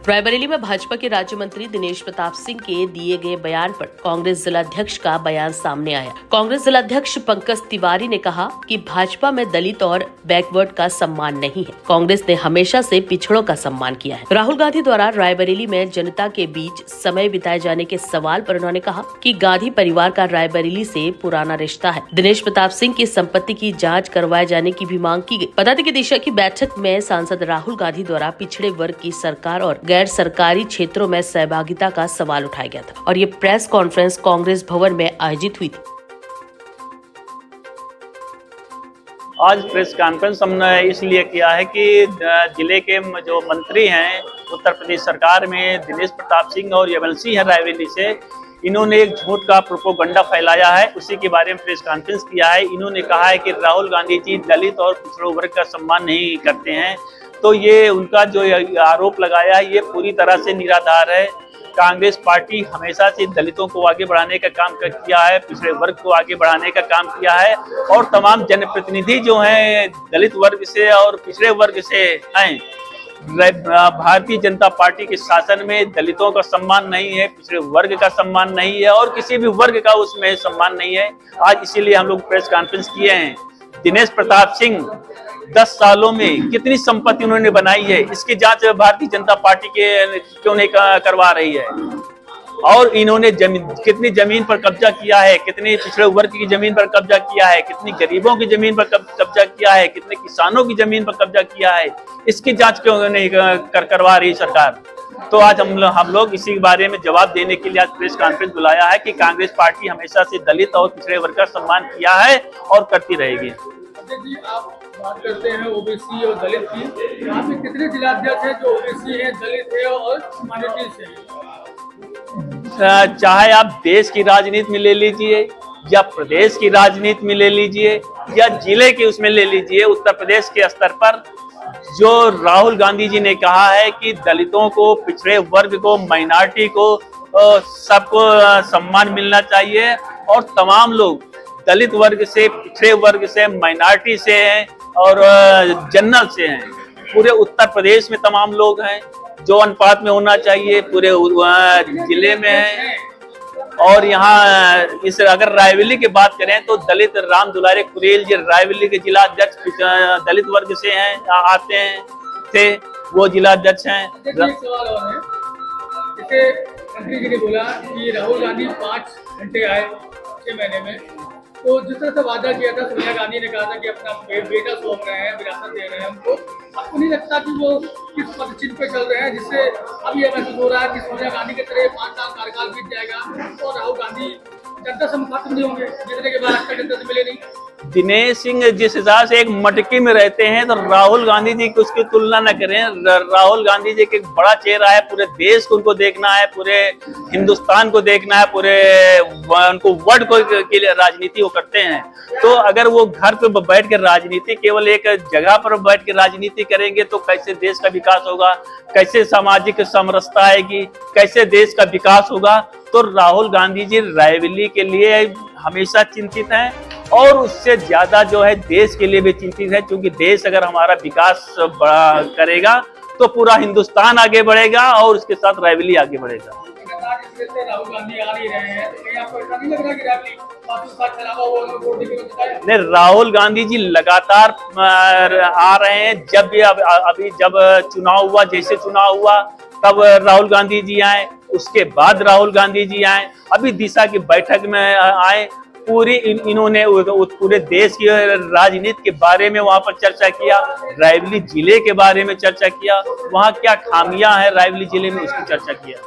रायबरेली में भाजपा के राज्य मंत्री दिनेश प्रताप सिंह के दिए गए बयान पर कांग्रेस जिलाध्यक्ष का बयान सामने आया। कांग्रेस जिलाध्यक्ष पंकज तिवारी ने कहा कि भाजपा में दलित और बैकवर्ड का सम्मान नहीं है। कांग्रेस ने हमेशा से पिछड़ों का सम्मान किया है। राहुल गांधी द्वारा रायबरेली में जनता के बीच समय बिताए जाने के सवाल पर उन्होंने कहा कि गांधी परिवार का रायबरेली से पुराना रिश्ता है। दिनेश प्रताप सिंह की संपत्ति की जाँच करवाए जाने की भी मांग की गयी। बता दें कि दिशा की बैठक में सांसद राहुल गांधी द्वारा पिछड़े वर्ग की सरकार और गैर सरकारी क्षेत्रों में सहभागिता का सवाल उठाया गया था और ये प्रेस कॉन्फ्रेंस कांग्रेस भवन में आयोजित हुई थी। आज प्रेस कॉन्फ्रेंस हमने इसलिए किया है कि जिले के जो मंत्री हैं उत्तर प्रदेश सरकार में दिनेश प्रताप सिंह और यमल सिंह है रायबरेली से, इन्होंने एक झूठ का प्रोपोगंडा फैलाया है। उसी के बारे में प्रेस कॉन्फ्रेंस किया है। इन्होंने कहा है कि राहुल गांधी जी दलित और पिछड़ों वर्ग का सम्मान नहीं करते हैं। तो ये उनका जो आरोप लगाया है ये पूरी तरह से निराधार है। कांग्रेस पार्टी हमेशा से दलितों को आगे बढ़ाने का काम किया है, पिछड़े वर्ग को आगे बढ़ाने का काम किया है और तमाम जनप्रतिनिधि जो हैं दलित वर्ग से और पिछड़े वर्ग से हैं। भारतीय जनता पार्टी के शासन में दलितों का सम्मान नहीं है, पिछड़े वर्ग का सम्मान नहीं है और किसी भी वर्ग का उसमें सम्मान नहीं है। आज इसीलिए हम लोग प्रेस कॉन्फ्रेंस किए हैं। दिनेश प्रताप सिंह 10 सालों में कितनी संपत्ति उन्होंने बनाई है, इसकी जांच भारतीय जनता पार्टी के क्यों नहीं करवा रही है। और इन्होंने कितनी जमीन पर कब्जा किया है, कितनी पिछड़े वर्ग की जमीन पर कब्जा किया है, कितनी गरीबों की जमीन पर कब्जा किया है, कितने किसानों की जमीन पर कब्जा किया है, इसकी जांच क्यों नहीं करवा रही सरकार। तो आज हम लोग इसी बारे में जवाब देने के लिए आज प्रेस कॉन्फ्रेंस बुलाया है कि कांग्रेस पार्टी हमेशा से दलित और पिछड़े वर्ग का सम्मान किया है और करती रहेगी। जी, आप बात करते हैं ओबीसी और दलित की, यहाँ पे कितने जिलाध्यक्ष हैं जो ओबीसी है, दलित है और माइनॉरिटीज है? चाहे आप देश की राजनीति में ले लीजिए या प्रदेश की राजनीति में ले लीजिए या जिले के उसमें ले लीजिए, उत्तर प्रदेश के स्तर पर जो राहुल गांधी जी ने कहा है कि दलितों को, पिछड़े वर्ग को, माइनॉरिटी को सबको सम्मान मिलना चाहिए और तमाम लोग दलित वर्ग से, पिछड़े वर्ग से, माइनॉरिटी से हैं और जनरल से हैं। पूरे उत्तर प्रदेश में तमाम लोग हैं जो अनुपात में होना चाहिए, पूरे जिले में है। और यहाँ इस अगर रायबरेली की बात करें तो दलित राम दुलारे कुरेल जी रायबरेली के जिला अध्यक्ष दलित वर्ग से हैं, आते हैं थे, वो जिला अध्यक्ष हैं। सवाल और है, जैसे मंत्री जी ने बोला कि राहुल गांधी 5 घंटे आए 6 महीने में, तो जिस तरह से वादा किया था, सोनिया गांधी ने कहा था कि अपना बेटा सौंप रहे हैं, विरासत दे रहे हैं हमको, आपको नहीं लगता कि वो किस पदचिन्ह पे चल रहे हैं जिससे अब ये महसूस हो रहा है कि सोनिया गांधी की तरह 5 साल कार्यकाल बीत जाएगा और राहुल गांधी जनता से मुखातिब नहीं होंगे, जितने के बाद आज तक जनता से मिले नहीं। दिनेश सिंह जिस हिसाब से एक मटकी में रहते हैं तो राहुल गांधी जी की उसकी तुलना न करें। राहुल गांधी जी एक बड़ा चेहरा है, पूरे देश को उनको देखना है, पूरे हिंदुस्तान को देखना है, पूरे उनको वर्ल्ड को के लिए राजनीति वो करते हैं। तो अगर वो घर पे बैठ के राजनीति, केवल एक जगह पर बैठ के राजनीति करेंगे तो कैसे देश का विकास होगा, कैसे सामाजिक समरसता आएगी, कैसे देश का विकास होगा। तो राहुल गांधी जी रायबरेली के लिए हमेशा चिंतित हैं और उससे ज्यादा जो है देश के लिए भी चिंतित है, क्योंकि देश अगर हमारा विकास करेगा तो पूरा हिंदुस्तान आगे बढ़ेगा और उसके साथ रायबरेली आगे बढ़ेगा। राहुल गांधी आ नहीं रहे हैं, तो आपको ऐसा नहीं लग रहा कि रायबरेली नहीं, राहुल गांधी जी लगातार आ रहे हैं। जब भी अभी जब चुनाव हुआ, जैसे चुनाव हुआ तब राहुल गांधी जी आए, उसके बाद राहुल गांधी जी आए, अभी दिशा की बैठक में आए। पूरी इन्होंने पूरे देश की राजनीति के बारे में वहां पर चर्चा किया, रायबरेली जिले के बारे में चर्चा किया, वहां क्या खामियां हैं रायबरेली जिले में उसकी चर्चा किया।